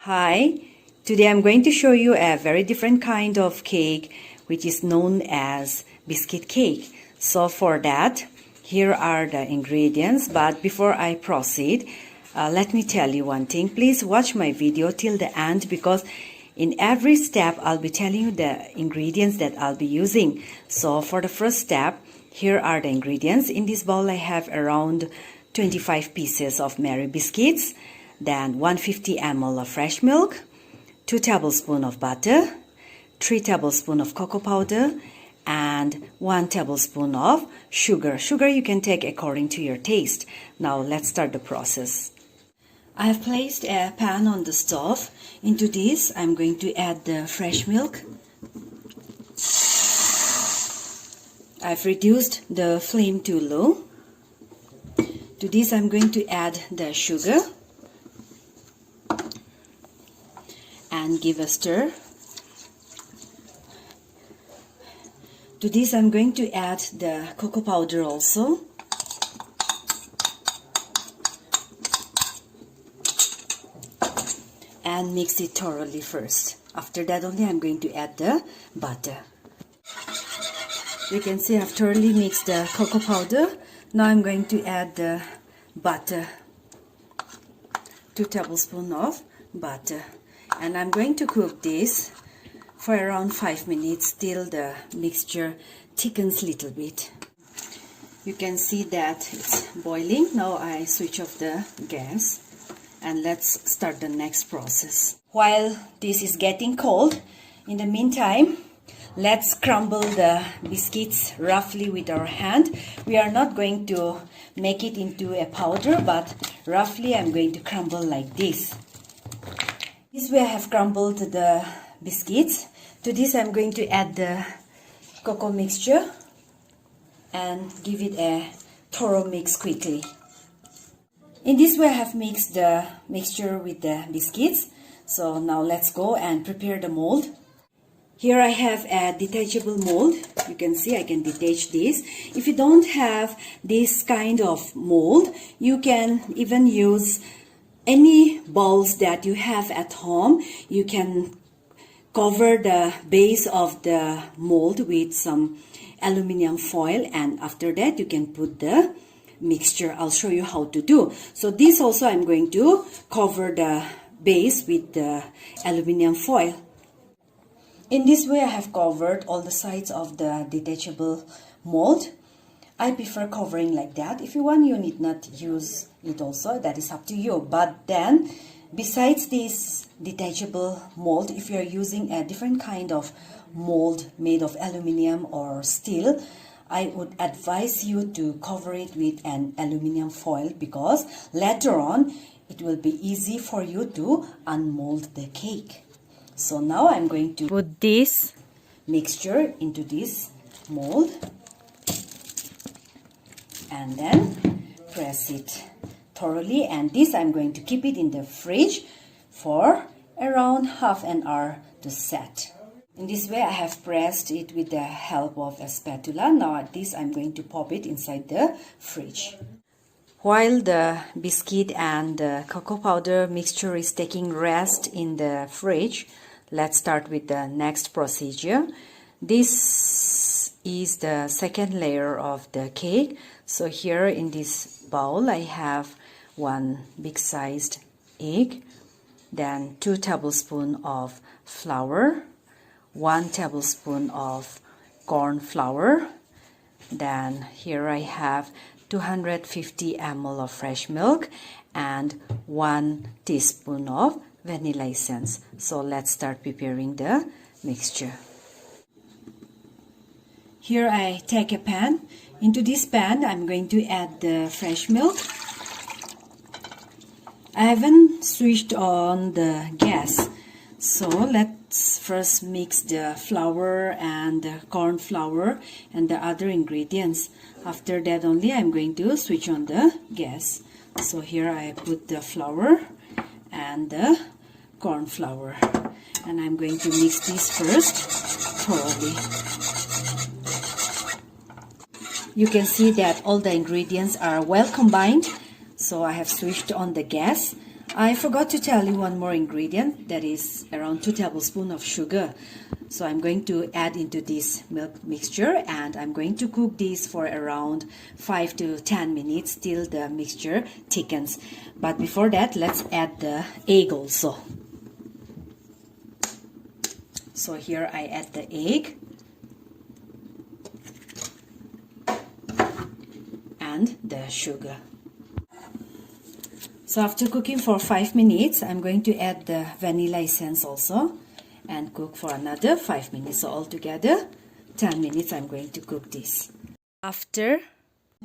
Hi, today I'm going to show you a very different kind of cake which is known as biscuit cake. So for that, here are the ingredients, but before I proceed, let me tell you one thing. Please watch my video till the end because in every step I'll be telling you the ingredients that I'll be using. So for the first step, here are the ingredients. In this bowl I have around 25 pieces of Mary biscuits, then 150 ml of fresh milk, 2 tablespoons of butter, 3 tablespoons of cocoa powder, and 1 tablespoon of sugar. Sugar you can take according to your taste. Now let's start the process. I have placed a pan on the stove. Into this I'm going to add the fresh milk. I've reduced the flame to low. To this I'm going to add the sugar and give a stir. To this I'm going to add the cocoa powder also. And mix it thoroughly first. After that only I'm going to add the butter. You can see I've thoroughly mixed the cocoa powder. Now I'm going to add the butter. 2 tablespoons of butter. And I'm going to cook this for around 5 minutes till the mixture thickens a little bit. You can see that it's boiling. Now I switch off the gas and let's start the next process. While this is getting cold, in the meantime, let's crumble the biscuits roughly with our hand. We are not going to make it into a powder, but roughly I'm going to crumble like this. This way I have crumbled the biscuits. To this I'm going to add the cocoa mixture and give it a thorough mix quickly. In this way I have mixed the mixture with the biscuits. So now let's go and prepare the mold. Here I have a detachable mold. You can see I can detach this. If you don't have this kind of mold, you can even use any bowls that you have at home. You can cover the base of the mold with some aluminum foil, and after that you can put the mixture. I'll show you how to do. So this also I'm going to cover the base with the aluminum foil. In this way I have covered all the sides of the detachable mold. I prefer covering like that. If you want, you need not use it also. That is up to you. But then, besides this detachable mold, if you are using a different kind of mold made of aluminum or steel, I would advise you to cover it with an aluminum foil because later on, it will be easy for you to unmold the cake. So now I'm going to put this mixture into this mold and then press it thoroughly, and this I'm going to keep it in the fridge for around half an hour to set. In this way I have pressed it with the help of a spatula. Now this I'm going to pop it inside the fridge. While the biscuit and the cocoa powder mixture is taking rest in the fridge, let's start with the next procedure. This is the second layer of the cake. So here in this bowl I have 1 big sized egg, then 2 tablespoons of flour, 1 tablespoon of corn flour, then here I have 250 ml of fresh milk and 1 teaspoon of vanilla essence. So let's start preparing the mixture. Here I take a pan. Into this pan I'm going to add the fresh milk. I haven't switched on the gas. So let's first mix the flour and the corn flour and the other ingredients. After that only I'm going to switch on the gas. So here I put the flour and the corn flour, and I'm going to mix this first thoroughly. You can see that all the ingredients are well combined, so I have switched on the gas. I forgot to tell you one more ingredient, that is around 2 tablespoons of sugar. So I'm going to add into this milk mixture, and I'm going to cook this for around 5 to 10 minutes till the mixture thickens. But before that, let's add the egg also. So here I add the egg and the sugar. So after cooking for 5 minutes, I'm going to add the vanilla essence also and cook for another 5 minutes. So altogether 10 minutes I'm going to cook this. After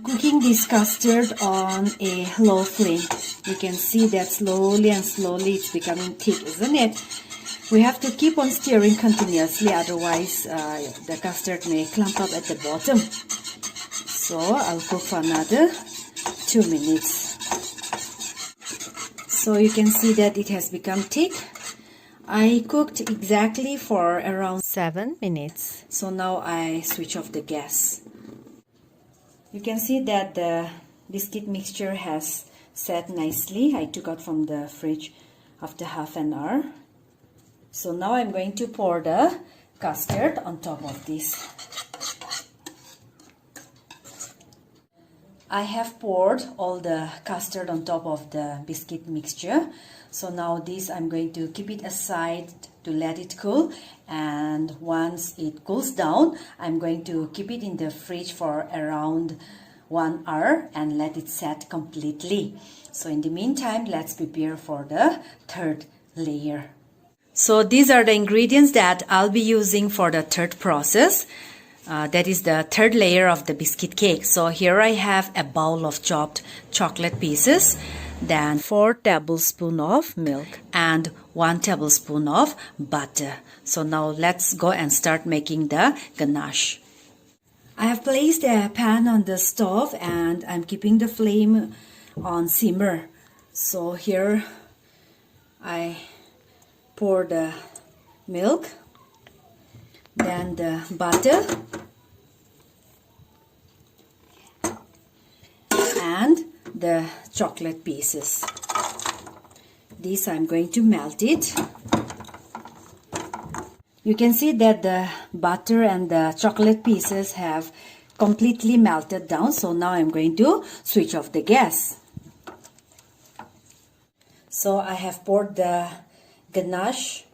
cooking this custard on a low flame, you can see that slowly and slowly it's becoming thick, isn't it? We have to keep on stirring continuously, otherwise the custard may clump up at the bottom. So I'll cook for another 2 minutes. So you can see that it has become thick. I cooked exactly for around 7 minutes. So now I switch off the gas. You can see that the biscuit mixture has set nicely. I took out from the fridge after half an hour. So now I'm going to pour the custard on top of this. I have poured all the custard on top of the biscuit mixture. So now this I'm going to keep it aside to let it cool, and once it cools down, I'm going to keep it in the fridge for around 1 hour and let it set completely. So in the meantime, let's prepare for the third layer. So these are the ingredients that I'll be using for the third process. That is the third layer of the biscuit cake. So here I have a bowl of chopped chocolate pieces, then 4 tablespoons of milk and 1 tablespoon of butter. So now let's go and start making the ganache. I have placed a pan on the stove and I'm keeping the flame on simmer. So here I pour the milk, then the butter, and the chocolate pieces. This I'm going to melt it. You can see that the butter and the chocolate pieces have completely melted down. So now I'm going to switch off the gas. So I have poured the ganache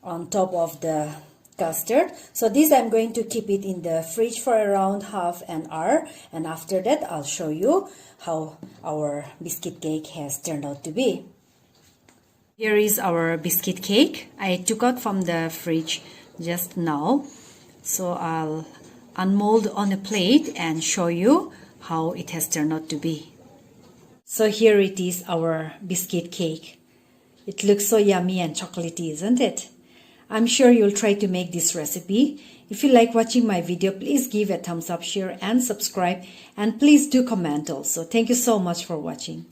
on top of the custard. So this I'm going to keep it in the fridge for around half an hour, and after that I'll show you how our biscuit cake has turned out to be. Here is our biscuit cake. I took out from the fridge just now. So I'll unmold on a plate and show you how it has turned out to be. So here it is, our biscuit cake. It looks so yummy and chocolatey, isn't it? I'm sure you'll try to make this recipe. If you like watching my video, please give a thumbs up, share and subscribe, and please do comment also. Thank you so much for watching.